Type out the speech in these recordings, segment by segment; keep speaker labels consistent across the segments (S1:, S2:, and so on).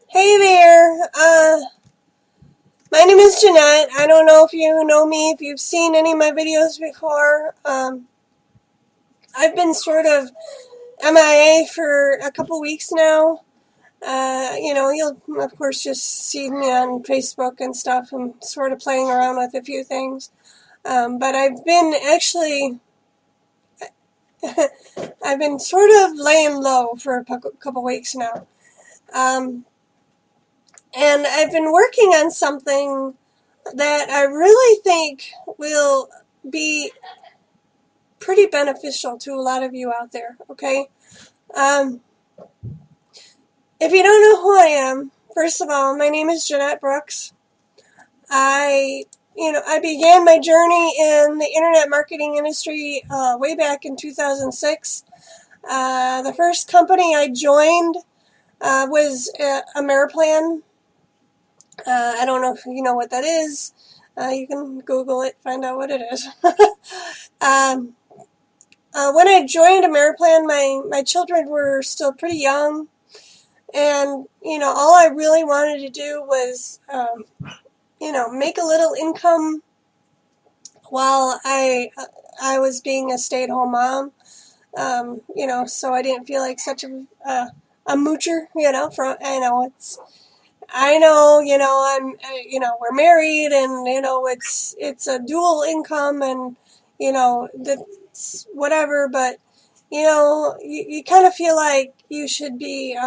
S1: Hey there, my name is Jeanette. I don't know if you know me, if you've seen any of my videos before. I've been sort of MIA for a couple weeks now. You'll of course just see me on Facebook and stuff. I'm sort of playing around with a few things. But I've been actually, I've been sort of laying low for a couple weeks now. Um, and I've been working on something that I really think will be pretty beneficial to a lot of you out there, okay? Um, if you don't know who I am, first of all, my name is Jeanette Brooks. I began my journey in the internet marketing industry way back in 2006. The first company I joined was Ameriplan. I don't know if you know what that is. You can Google it, find out what it is. um, when I joined Ameriplan, my children were still pretty young, and all I really wanted to do was make a little income while I was being a stay-at-home mom. So I didn't feel like such a moocher. We're married, and it's a dual income, and that's whatever, but you kind of feel like you should be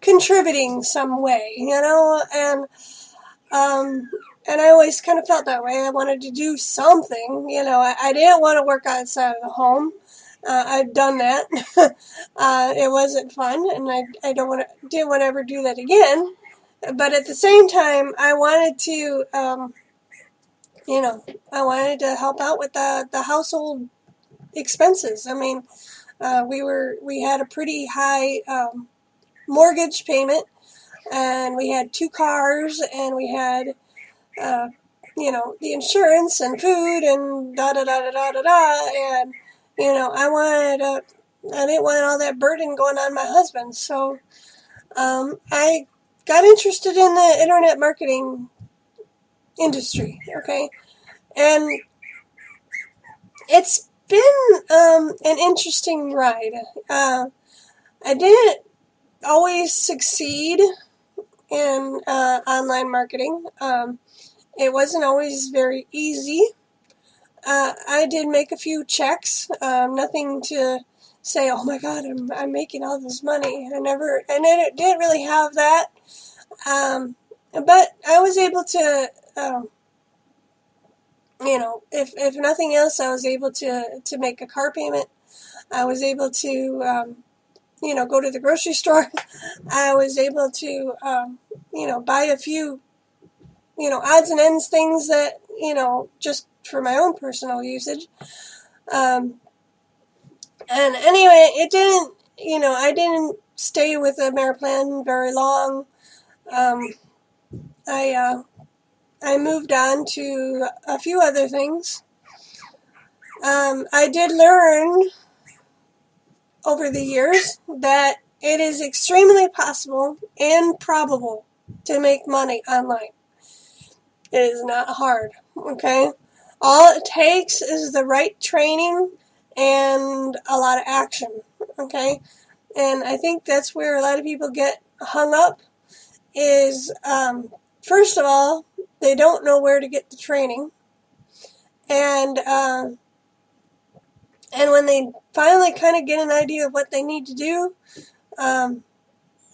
S1: contributing some way, um, and I always kind of felt that way. I wanted to do something, I didn't want to work outside of the home. I've done that. It wasn't fun, and I didn't want to ever do that again. But at the same time, I wanted to help out with the household expenses. I mean, we had a pretty high mortgage payment, and we had 2 cars, and we had the insurance and food and da da da da da da da, and I didn't want all that burden going on my husband, so I got interested in the internet marketing industry. Okay, and it's been an interesting ride. I didn't always succeed in online marketing. It wasn't always very easy. I did make a few checks, nothing to say, oh my God, I'm making all this money. I didn't really have that. But I was able to, if nothing else, I was able to make a car payment. I was able to, go to the grocery store. I was able to, buy a few, odds and ends things that, just for my own personal usage. Um, and anyway, I didn't stay with the Ameriplan very long. Um, I moved on to a few other things. I did learn over the years that it is extremely possible and probable to make money online. It is not hard, okay? All it takes is the right training and a lot of action, okay? And I think that's where a lot of people get hung up is, first of all, they don't know where to get the training. And when they finally kind of get an idea of what they need to do,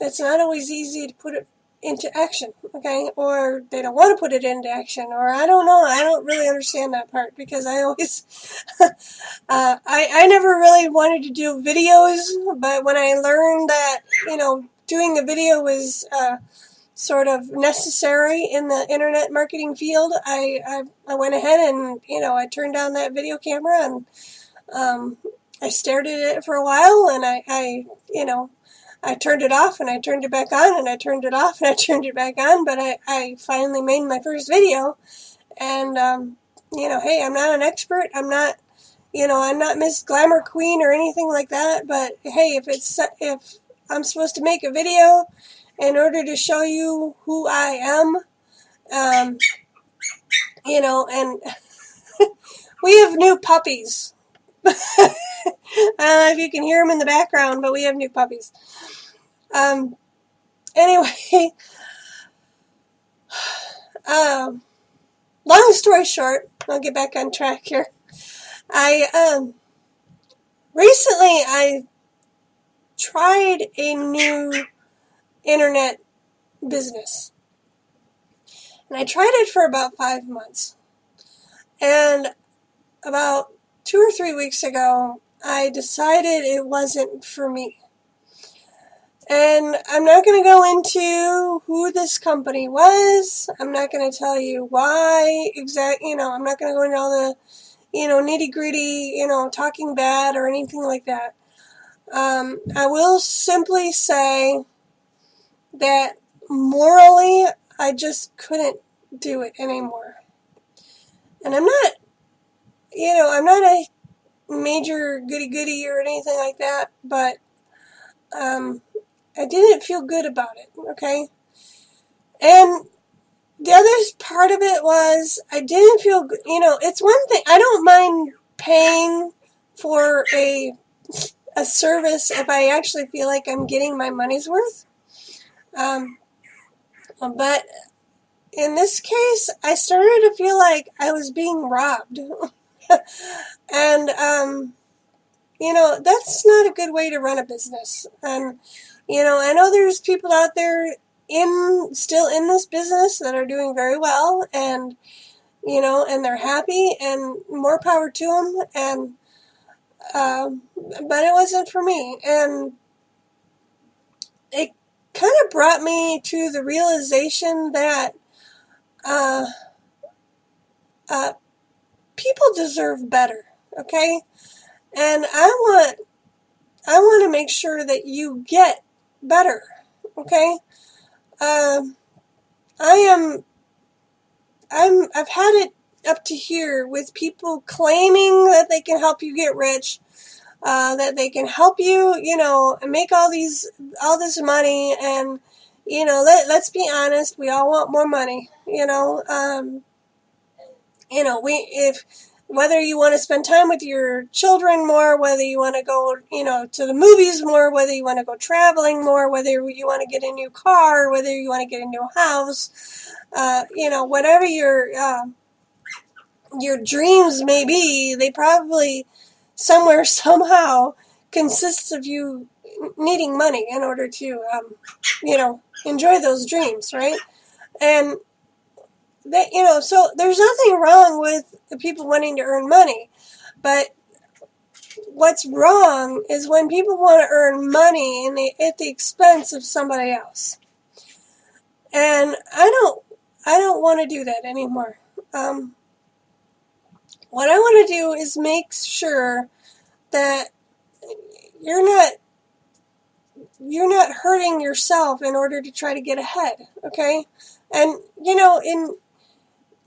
S1: it's not always easy to put it into action, okay? Or they don't want to put it into action, or I don't know. I don't really understand that part because I always, I never really wanted to do videos, but when I learned that, doing a video was sort of necessary in the internet marketing field, I went ahead and, I turned on that video camera, and I stared at it for a while, and I turned it off, and I turned it back on, and I turned it off, and I turned it back on, but I finally made my first video, and, hey, I'm not an expert, I'm not Miss Glamour Queen or anything like that, but hey, if I'm supposed to make a video, in order to show you who I am. And we have new puppies. I don't know if you can hear them in the background, but we have new puppies. Anyway, long story short, I'll get back on track here. Recently I tried a new internet business, and I tried it for about 5 months. And about 2 or 3 weeks ago, I decided it wasn't for me. And I'm not going to go into who this company was. I'm not going to tell you why I'm not going to go into all the, nitty gritty, talking bad or anything like that. I will simply say that morally, I just couldn't do it anymore. And I'm not a major goody-goody or anything like that, but I didn't feel good about it, okay? And the other part of it was I didn't feel good. It's one thing. I don't mind paying for a service if I actually feel like I'm getting my money's worth. But in this case, I started to feel like I was being robbed. And, that's not a good way to run a business. And, I know there's people out there still in this business that are doing very well, and, and they're happy, and more power to them. And, but it wasn't for me. And it kind of brought me to the realization that, people deserve better, okay? And I want to make sure that you get better, okay? I've had it up to here with people claiming that they can help you get rich, that they can help you, make all this money, and, let's be honest, we all want more money, whether you want to spend time with your children more, whether you want to go, to the movies more, whether you want to go traveling more, whether you want to get a new car, whether you want to get a new house, whatever your dreams may be, they probably somewhere, somehow consists of you needing money in order to, enjoy those dreams, right? And that, so there's nothing wrong with the people wanting to earn money, but what's wrong is when people want to earn money at the expense of somebody else. And I don't want to do that anymore. What I want to do is make sure that you're not hurting yourself in order to try to get ahead, okay? And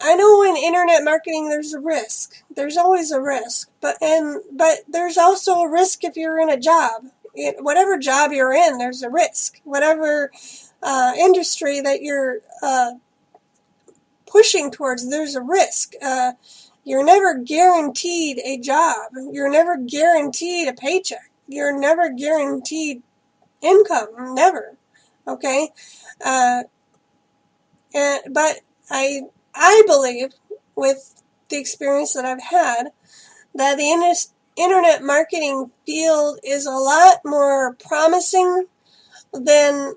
S1: I know in internet marketing there's a risk. There's always a risk, but there's also a risk if you're in a job. Whatever job you're in, there's a risk. Whatever industry that you're pushing towards, there's a risk. You're never guaranteed a job. You're never guaranteed a paycheck. You're never guaranteed income. Never. Okay? But I believe, with the experience that I've had, that the internet marketing field is a lot more promising than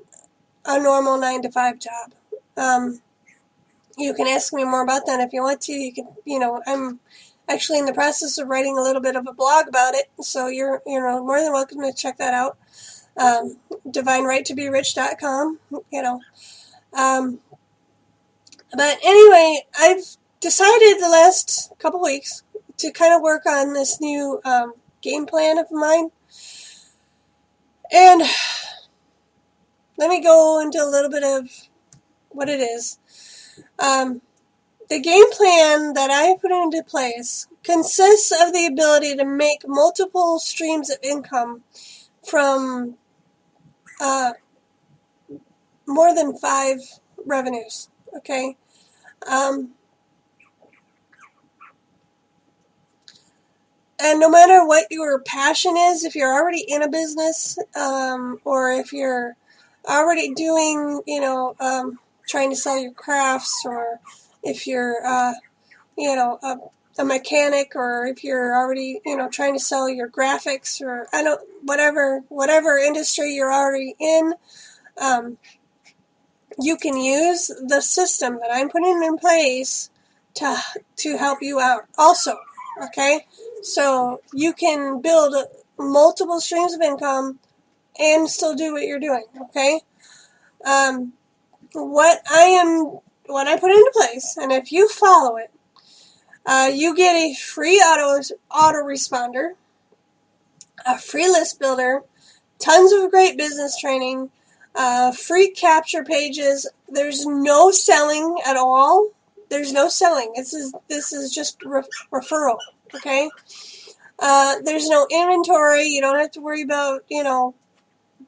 S1: a normal 9-to-5 job. You can ask me more about that if you want to. You can, I'm actually in the process of writing a little bit of a blog about it, so you're, more than welcome to check that out. DivineRightToBeRich.com, But anyway, I've decided the last couple weeks to kind of work on this new game plan of mine. And let me go into a little bit of what it is. The game plan that I put into place consists of the ability to make multiple streams of income from more than 5 revenues, okay? And no matter what your passion is, if you're already in a business, or if you're already doing, trying to sell your crafts, or if you're, a mechanic, or if you're already, trying to sell your graphics, or whatever industry you're already in, you can use the system that I'm putting in place to help you out also, okay? So you can build multiple streams of income and still do what you're doing, okay? What I put into place, and if you follow it, you get a free autoresponder, a free list builder, tons of great business training, free capture pages. There's no selling at all. There's no selling. This is just referral, okay? There's no inventory. You don't have to worry about,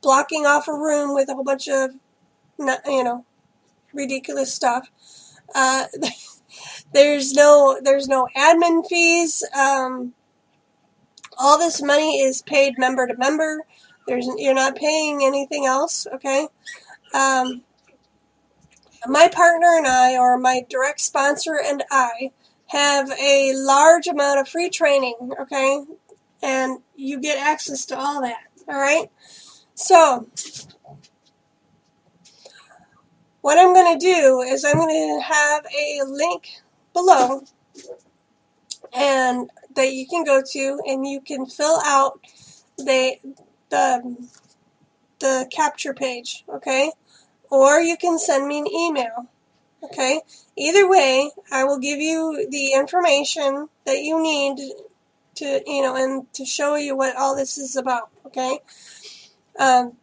S1: blocking off a room with a whole bunch of, ridiculous stuff. There's no admin fees. All this money is paid member to member. You're not paying anything else, okay? My partner and I, or my direct sponsor and I, have a large amount of free training, okay? And you get access to all that, all right? So, what I'm going to do is I'm going to have a link below and that you can go to, and you can fill out the capture page, okay? Or you can send me an email, okay? Either way, I will give you the information that you need to, and to show you what all this is about, okay? And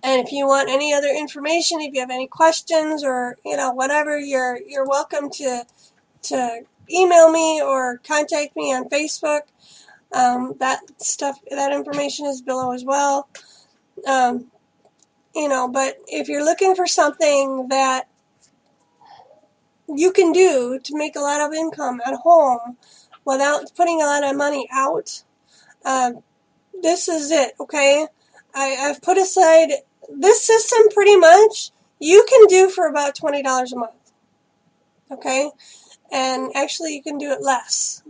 S1: if you want any other information, if you have any questions or, whatever, you're welcome to email me or contact me on Facebook. That information is below as well. But if you're looking for something that you can do to make a lot of income at home without putting a lot of money out, this is it, okay? I've put aside this system pretty much you can do for about $20 a month, okay? And actually you can do it less.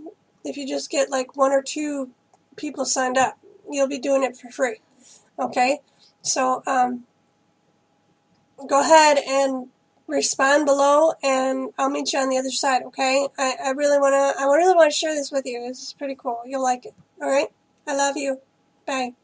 S1: If you just get like 1 or 2 people signed up, you'll be doing it for free, okay? So go ahead and respond below, and I'll meet you on the other side, okay? I really want to share this with you. This is pretty cool. You'll like it, all right? I love you. Bye.